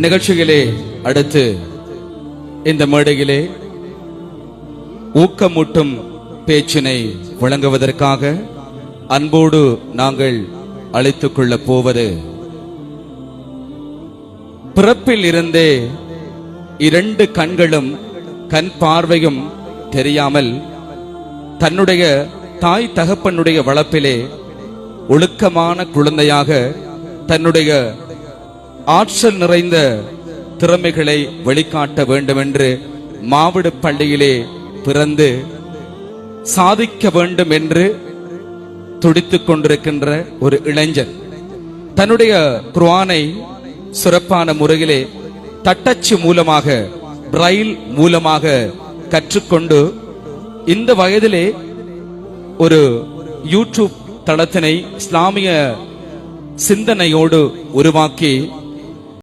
நிகழ்ச்சிகளே அடுத்து இந்த மேடையிலே ஊக்கமூட்டும் பேச்சினை வழங்குவதற்காக அன்போடு நாங்கள் அழைத்துக் கொள்ளப் போவது பிறப்பில் இருந்தே 2 கண்களும் கண் பார்வையும் தெரியாமல் தன்னுடைய தாய் தகப்பனுடைய வளர்ப்பிலே ஒழுக்கமான குழந்தையாக தன்னுடைய ஆற்றல் நிறைந்த திறமைகளை வெளிக்காட்ட வேண்டும் என்று மாவடு பள்ளியிலே பிறந்து சாதிக்க வேண்டும் என்று துடித்துக் கொண்டிருக்கின்ற ஒரு இளைஞன் தன்னுடைய குர்ஆனை சிறப்பான முறையிலே தட்டச்சு மூலமாக பிரைல் மூலமாக கற்றுக்கொண்டு இந்த வயதிலே ஒரு யூடியூப் தளத்தினை இஸ்லாமிய சிந்தனையோடு உருவாக்கி